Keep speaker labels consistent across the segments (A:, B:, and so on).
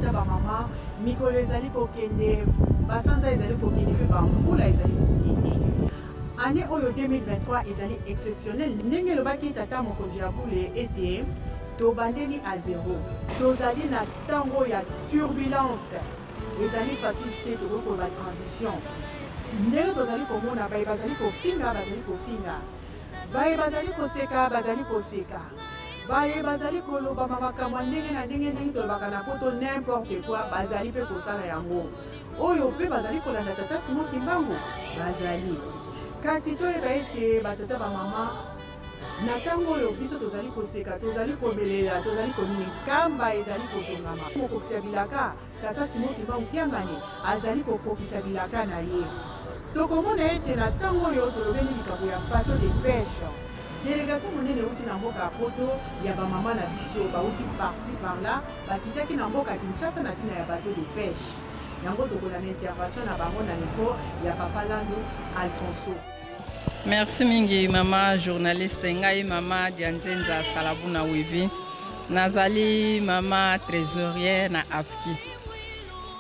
A: batata bamama mikolo ezali kokende basanza ezali kokende mpe bambula ezali kokende. Année oyo 2023 ezali exceptionnel ndenge elobaki tata mokonzi ya bule ete tobandeli à zéro tozali na ntango ya turbulence ezali facilité tokokola transition ndenge tozali komona baye bazali kofinga baye bazali koseka bazali koseka baye bazali koloba makambo ndenge na ndenge tolobaka na poto n'importe quoi bazali mpe kosala yango oyo mpe bazali kolanda tata Simon Kimbangu bazali kasi toyeba ete batata bamama na ntango oyo biso tozali koseka tozali kobelela tozali konini kamba ezali kotongama mokokisa bilaka tata Simon Kimbangu Kiangani azali kokokisa bilaka na ye tokomona ete na ntango oyo tolobeli likambo ya bateau de pêche délégation monene euti na mboka ya poto ya bamama na biso bauti par-ci par-là bakitaki na mboka Kinshasa na ntina ya bateau de pêche yango tokola na intervention na bango na miko ya papa Lando Alfonso.
B: Merci mingi mama journaliste ngai mama Dianzenza Salabuna Wivi nazali mama trésorière na AFKI.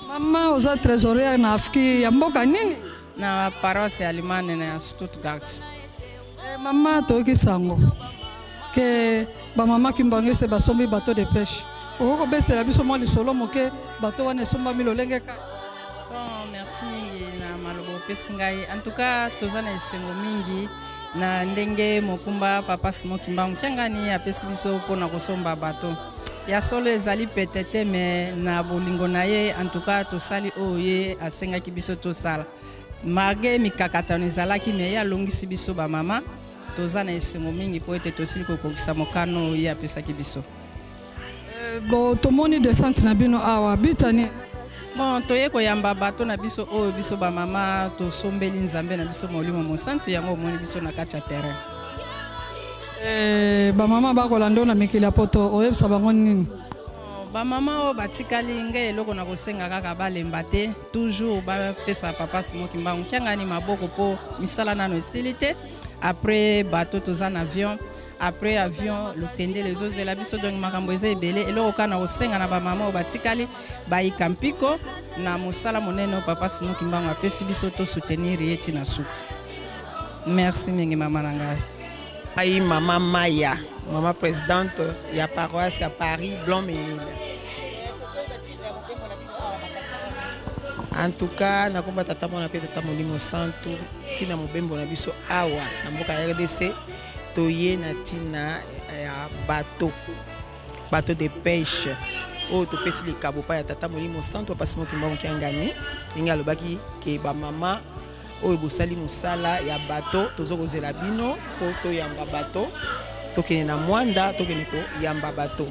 C: Mama oza trésorière na AFKI ya mboka nini?
B: Na paroisse alimane na Stuttgart.
C: Mama toki sango ke ba mama Kimbangu se basombi bateau de pêche. Oko betela biso mo lisolo moke bateau wana somba milolenge ka.
B: Bon merci mingi na malobo pesingai. En tout cas tozana esengo mingi na ndenge mokumba papa Simon Kimbangu Kiangani apesi biso pona kosomba bateau. Ya solo ezali petete mais na bolingo na ye en tout cas tosali oye asengaki biso tosala. Malgré mikakatano ezalaki me ya longisi biso ba mama tozana esengo mingi po ete tosili kokokisa mokano ye apesaki biso.
C: Bon tomoni descente na bino awa bitani.
B: Bon toye koyamba bato na biso oyo biso ba mama tosombeli nzambe na biso molimo mosantu yango omoni biso na kati ya terrain.
C: Ba mama bakolanda na mikili ya poto oyebisa bango nini?
B: Ba mama o batikali nge eloko na kosenga kaka balemba te toujours bapesa papa Simon Kimbangu Kiangani maboko po misala nano estilité après bateau toza na avion après avion le tende les autres la biso donc makambo eza ebele eloko kana kosenga na ba mama o batikali bayika mpiko na mosala monene papa Simon Kimbangu apesi biso to soutenir yeti na suka. Merci mingi mama na ngai.
D: Ai mama Maya mama présidente ya paroisse à Paris Blanc-Ménil. En tout cas nakomba tata mona pe tata molimo santu tina mobembo na biso awa na mboka ya RDC toye na tina ya bateau de pêche o to pesi likabo pa ya tata molimo santu papa Simon Kimbangu Kiangani ninga lobaki ke ba mama oyo bosali musala ya bateau tozokozela bino po to yamba bateau tokene na mwanda tokene ko yamba bateau.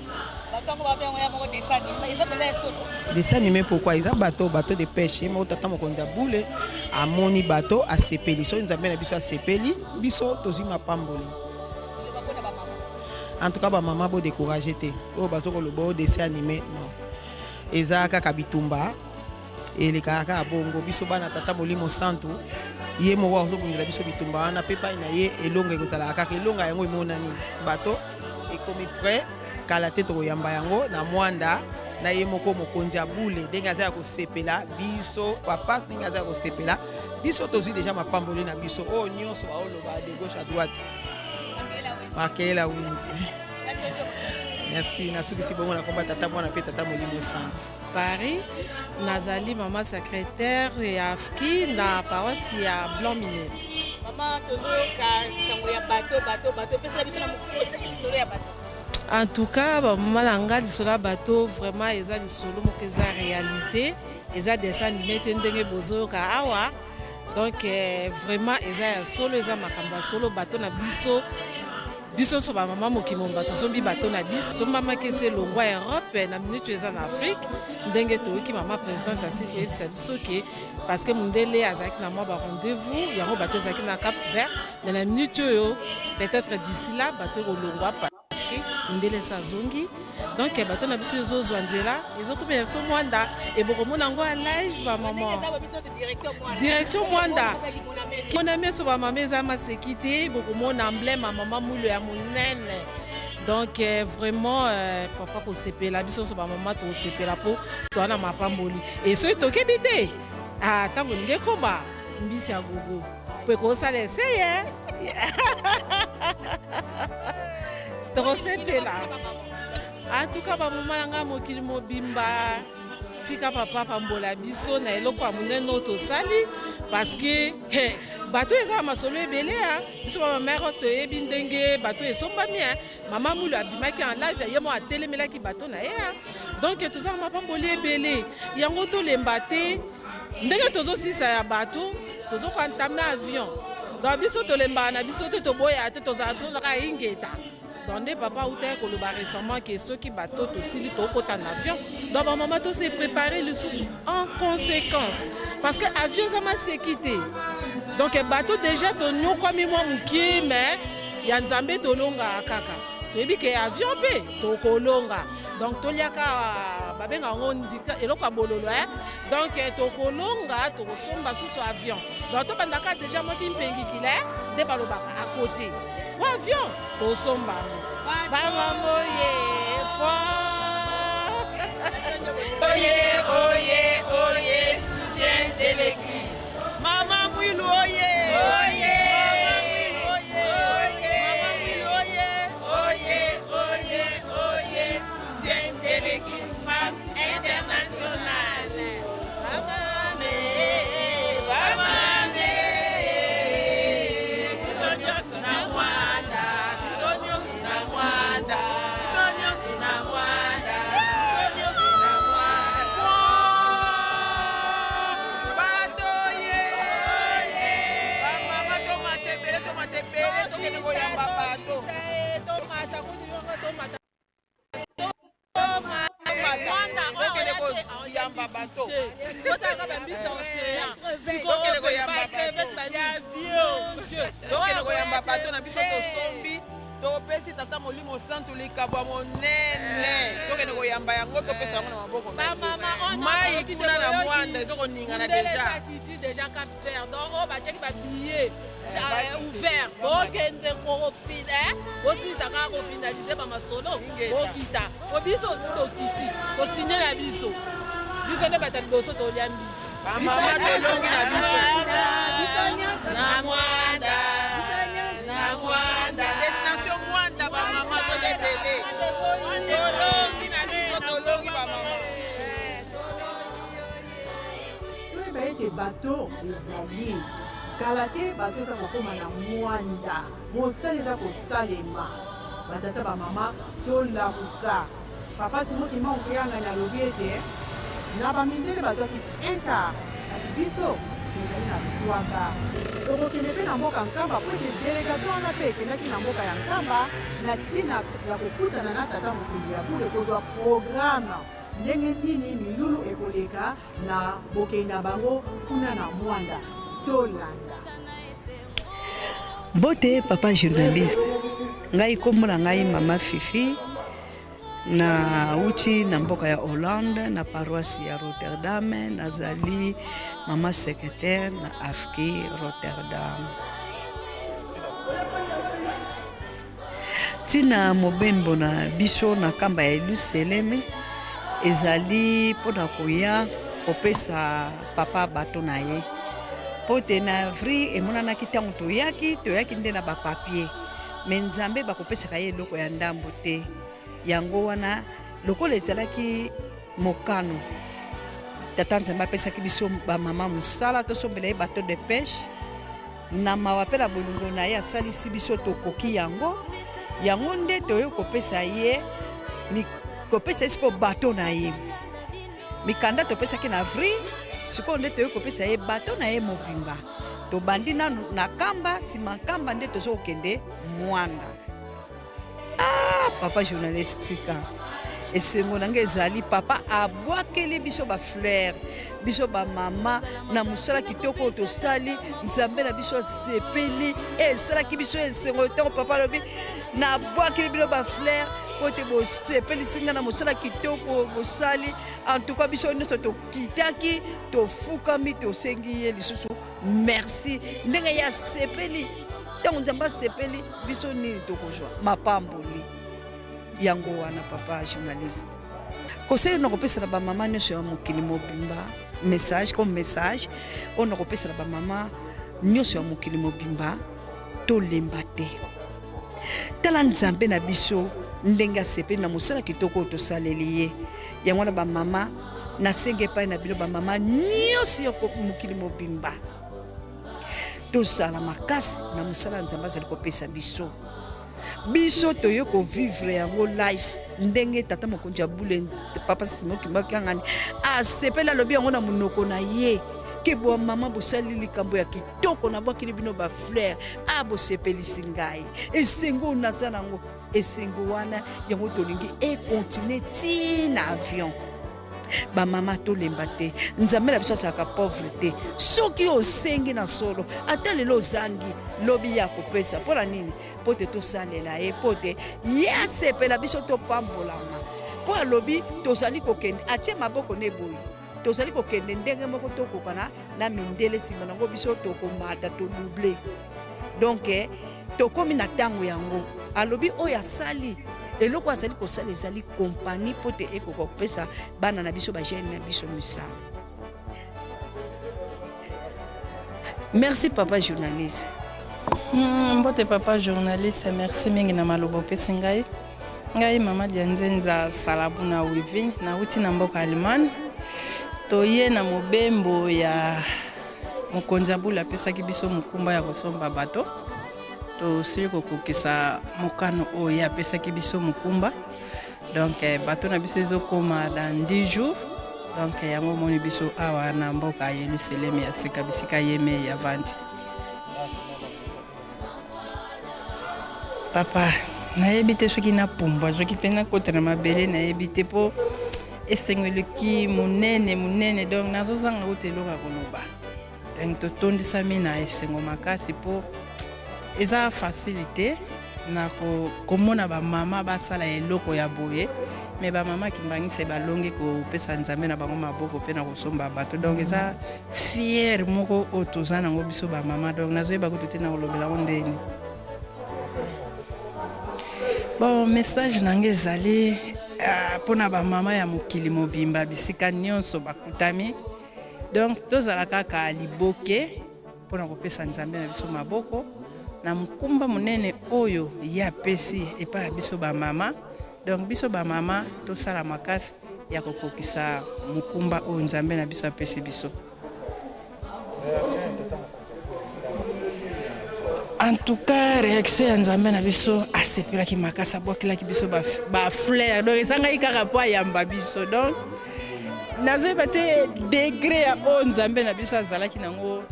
D: Dessin animé pourquoi ils ont bateau de pêche mais tata mokonzi ya bule amoni bateau a sepeli so nzambe na biso a sepeli biso tozima pamboli. En tout cas ba mama bo décourager te o bazoko lobo dessin animé non eza kaka bitumba ele kaka bongo biso bana tata molimo santu ye mo wa ozobundela biso bitumba wana pepa na ye elonga ekozala kaka elonga yango emonani bateau ekomi prêt kala te tokoyamba yango na mwanda na ye moko mokonzi ya bule ndenge aza ya kosepela biso papa ndenge aza ya kosepela biso tozwi deja mapamboli na biso oyo nyonso baoloba de gauche à droite makela winzi. Merci nasukisi bongo na komba tata mwana pe tata molimo santu
E: Paris nazali mama secrétaire ya AFKI na paroisse ya Blanc-Ménil.
F: Mama tozoyoka sango ya bateau pesa biso na mokuse lisolo ya bateau.
E: En tout cas mama nanga lisolo ya bateau vraiment eza lisolo moko eza réalité eza dessin animé te ndenge bozoyoka awa donc vraiment eza ya solo eza makambo ya solo bateau na biso so ba mama mokimomba tozombi bateau na biso so mama kese longwa Europe na minute eza na Afrique ndenge toyoki mama présidente asi koyebisa biso ke parce que mundele azalaki na mwa ba rendez-vous yango bateau ezalaki na Cap Vert mais na minute oyo peut-être d'ici là bateau kolongwa parce que mundele sa zongi donc bateau na biso ezozwa nzela ezokomela biso mwanda ebokomona yango ya live ba mama direction mwanda mona meso ba mama eza maseki te bokomona emblème ya mama mulo ya monene Donc vraiment papa ko sepela biso so ba mama to sepela po to na mapamboli et so to kebite ah tango nge komba mbisi ya gogo pe ko sala essayé to sepela en tout cas ba mama nga mokili mobimba tika papa pambola biso na eloko ya monene tosali parce que bato eza masolo ebele biso bamamare toyebi ndenge bato esombami mama mulu abimaki en live ye mo atelemelaki bato na ye donc tozala mapamboli ebele yango tolemba te ndenge tozosisa ya bato tozokantame avion donc biso tolembaka na biso te toboya te tozala biso naka ingeta donc papa outé koloba récemment que ceux qui bateau aussi to kota en avion donc maman tout s'est préparé le sous en conséquence parce que avion ça m'a sécurité donc bateau déjà to nyo kwa mi mwa muki mais ya nzambe to longa kaka to yebi ke avion pe to kolonga donc to liaka babenga ngondi eloko bololo donc to kolonga to somba sous avion donc to bandaka déjà moi ki mpengi kile de balobaka à côté avion to somba baba moye po oye soutien de l'église maman Mwilu oye soutien de l'église femme internationale topesi tata molimo santu likabwa monene tokende koyamba yango topesa yango na maboko mai kuna na mwanda ezokoningana déjà cap faire donc on va checker ba billet ouvert bokende kofina aussi ça ka kofinaliser ba masolo bokita obiso stokiti ko signer la biso nde batali boso to liambisi mama tolongi na biso na mwanda destination mwanda ba mama to lebele tolongi na biso tolongi ba mama
A: toyeba ete bato ezali kala te bato eza kokóma na mwanda mosala eza kosalema batata bamama tolamuka papa simokima okeyangani alobi ete na bamindele bazwaki 1 quart kasi biso ezali na 3 quart tokokende mpe na mboka nkamba po ete delegation wana mpe ekendaki na mboka ya nkamba na ntina ya kokutana na tata mokili ya bule kozwa programe ndenge nini milulu ekoleka na bokei na bango kuna na mwanda tolanda
G: bote papa journaliste ngai kombo na ngai mama Fifi na uchi na mboka ya Hollande na paroisse ya Rotterdam nazali mama secrétaire na AFKI Rotterdam. Tina mobembo na biso na kamba ya Yerusalem ezali pona koya kopesa papa bato na ye pote na avril emonanaki ntango toyaki nde na bapapier me nzambe bakopesaka ye eloko ya ndambo te yango wana lokola ezalaki mokano tata nzambe apesaki biso bamama mosala tosombela ye bateau de pêche na mawa mpe na bolingo na ye asalisi biso tokoki yango nde toyo kopesa ye siko bateau na ye mikanda topesaki na avril sikoyo nde toyo kopesa ye bateau na ye mobimba tobandi nanu na kamba nsima nkamba nde tozokokende mwanda papa journalistika esengo nange ezali papa abwakeli biso bafleur biso bamama na mosala kitoko tosali nzambe na biso asepeli esalaki biso esengo ntango papa alobi na abwakeli bino bafleur po te bosepelisi nga na mosala kitoko bosali en tout cas biso nyonso tokitaki tofukami tosengi ye lisusu merci ndenge ye asepeli ntango nzambe asepeli biso nini tokozwa mapamboli yango wana papa journaliste conseil na kopesa na ba mama nyonso ya mokili mobimba message comme message on na kopesa na ba mama nyonso ya mokili mobimba tolemba te tala nzambe na biso ndenge asepeli na mosala kitoko tosaleli ye yango na ba mama nasenge epai na bino ba mama nyonso ya mokili mobimba tozala makasi na mosala ya nzambe azali kopesa biso toyo kovivre yango life ndenge tata mokonzi ya bule papa Simon Kimbangani asepeli alobi yango na monoko na ye ke bo mama bosali likambo ya kitoko na bwakili bino ba fleur bosepelisi ngai esengo naza nango esengo wana yango tolingi continue ti na avion ba mama tolemba te nzambe na biso asaka pauvreté soki osengi na solo ata lelo ozangi lobi ya kopesa mpona nini mpo te tosalela ye mpo te ye asepela biso topambolama mpo alobi tozali kokende atie maboko na eboyi tozali kokende ndenge moko tokokana na mindele nsima nango biso tokomata todouble donc tokomi na ntango yango alobi oyo asali eloko azali kosala ezali kompani mpo te ekokopesa bana na biso bagene na biso misala. Merci papa journaliste.
B: Mbote papa journaliste, merci mingi na malobo opesi ngai. Ngai mama Dianzenza Salabu na Wivin na uti na mboka Alimani. Toye na mobembo ya mokonzi abula apesaki biso mokumba ya kosomba bato. Tosili kokokisa mokano oyo apesaki biso mokumba. Donc bato na biso ezokoma dans 10 jours. Donc yango moni biso awa na mboka ya Yerusalem ya sika bisika yeme ya vandi. Papa, nayebi te soki na pumba, soki pena kotana mabele nayebi te po esengweleki munene donc nazozanga uteloka koloba. Donc totondisa mina esengo makasi po eza facilité na komona ba mama basala eloko ya boye mais ba mama kimbangise balongi ko pesa nzambe na bango maboko pe na kosomba bato donc eza fier moko otozana ngo biso ba mama donc nazoyeba ko tete na kolobela ondeni. Bon message nange ezali pona ba mama ya mokili mobimba bisika nyonso bakutami donc tozala kaka liboke pona kopesa nzambe na biso maboko na mkumba munene oyo ya pesi epa biso ba mama donc biso ba mama to sala makasi ya kokokisa mkumba oyo nzambe na biso apesi biso. En tout cas réaction ya nzambe na biso asepela ki makasa bokila ki biso ba fleur donc esanga ikaka po yamba biso donc nazo bate degré ya o nzambe na biso azalaki nango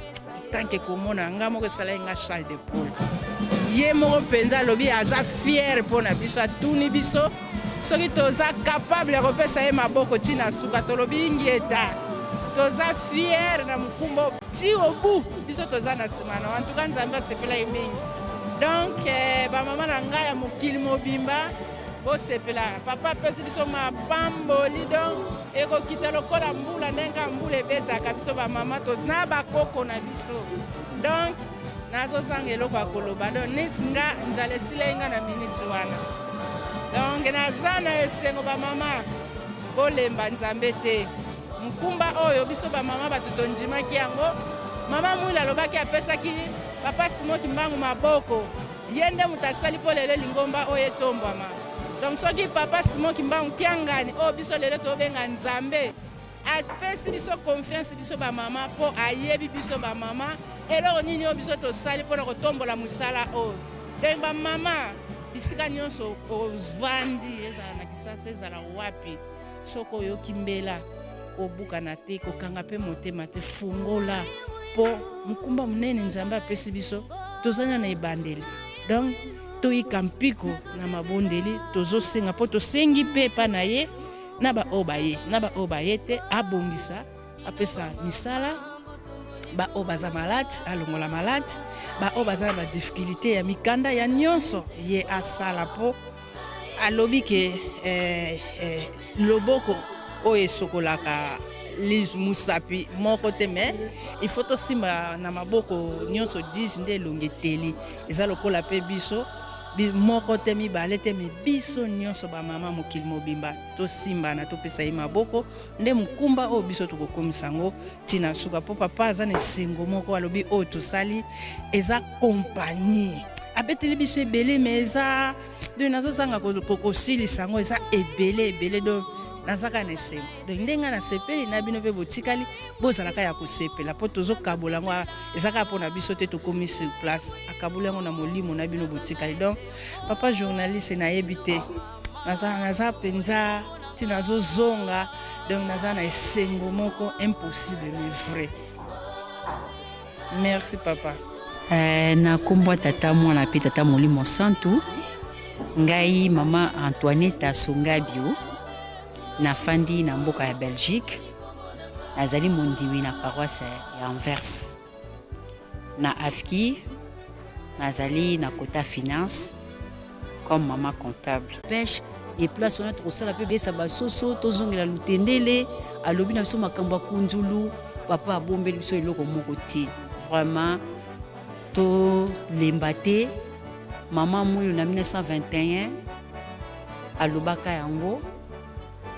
B: tanke komona nga moko sala nga Charles de Paul ye moko penza lobi aza fier pona biso atuni biso soki toza capable ya kopesa ye maboko tina suka tolobi ngieta toza fier na mkumbo ti obu biso toza na simana en tout cas nzambe asepela ye mingi donc ba mama na nga ya mokili mobimba bosepela papa pesi biso mapamboli donc ekokita lokola mbula ndenge mbula ebetaka biso ba mama to na bakoko na biso donc nazozanga eloko ya koloba donc neti nga nzala esilenga na miniti wana donc naza na esengo ba mama bolemba nzambe te mkumba oyo biso ba mama bato tondimaki yango mama mwila alobaki apesaki papa Simon Kimbangu maboko yende mutasali po lelo lingomba oyo etombwama donc soki papa Simon Kimbangu kiangani oyo biso lelo tobenga nzambe apesi biso confiance biso ba mama po ayebi biso ba mama eloko nini oyo biso tosali mpona kotombola mosala oyo donc ba mama bisika nyonso ovandi ezala na kisasa ezala wapi soko oyoki mbela obukana te kokanga pe motema te fungola po mkumba munene nzambe apesi biso tozanya na ebandeli donc toyika mpiko na mabondeli tozosenga po tosengi pe pa na ye na ba obaye te abongisa apesa misala ba obaza malade alongola malade ba obaza na ba difficulté ya mikanda ya nyonso ye asala po alobi ke loboko oyo esokolaka lis musapi moko te mais il faut tosimba na maboko nyonso 10 nde elongeteli eza lokola pe biso moko te mibale te me biso nyonso bamama mokili mobimba tosimbana topesa ye maboko nde mokumba oyo biso tokokomisa yango ntina suka mpo papa aza na esengo moko alobi oyo tosali eza kompanie abeteli biso ebele me eza donc nazozanga kosilisa yango eza ebele donc nazaka na esengo donc ndenge nasepeli na bino mpe botikali bozalaka ya kosepela mpo tozokabola yango ezaka mpo na biso te tokomi sur place akabola yango na molimo na bino botikali donc papa journaliste nayebi te naza mpenza ti nazozonga donc naza na esengo moko impossible mais vrai. Merci papa.
H: Nakumbwa tata mwana mpe tata molimo santu ngai mama Antoinette Asongabio nafandi na mboka ya Belgique nazali mondimi na paroisse ya Anvers na AFKI nazali na kota finance comme maman comptable pêche et place on a trop ça la pe sa basoso tozongela lutendele alobi na biso makambo kunzulu papa abombeli biso eloko moko ti vraiment to lembate maman moyo na 1921 alobaka yango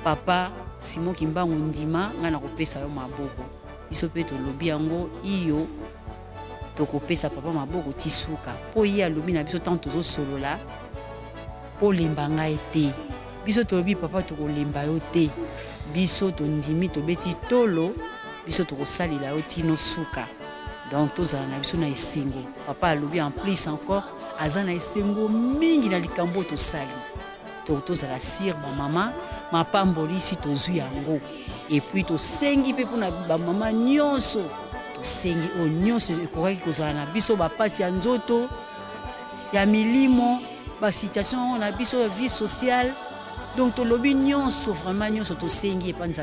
H: papa Simon Kimbangu ndima nga na kopesa yo maboko biso pe tolobi yango iyo tokopesa papa maboko tisuka po ye alobi na biso tant tozosolola po lemba ngai te biso tolobi papa tokolemba yo te biso tondimi tobeti tolo biso tokosalila yo tino suka donc tozala na biso na esengo papa alobi en plus encore aza na esengo mingi na likambo tosali tozala sir bamama mapamboli si tozwi yango et puis tosengi mpe mpona bamama nyonso tosengi oyo nyonso ekokaki kozala na biso bapasi ya nzoto ya milimo basituation na biso ya vie sociale donc tolobi nyonso vraiment nyonso tosengi epanza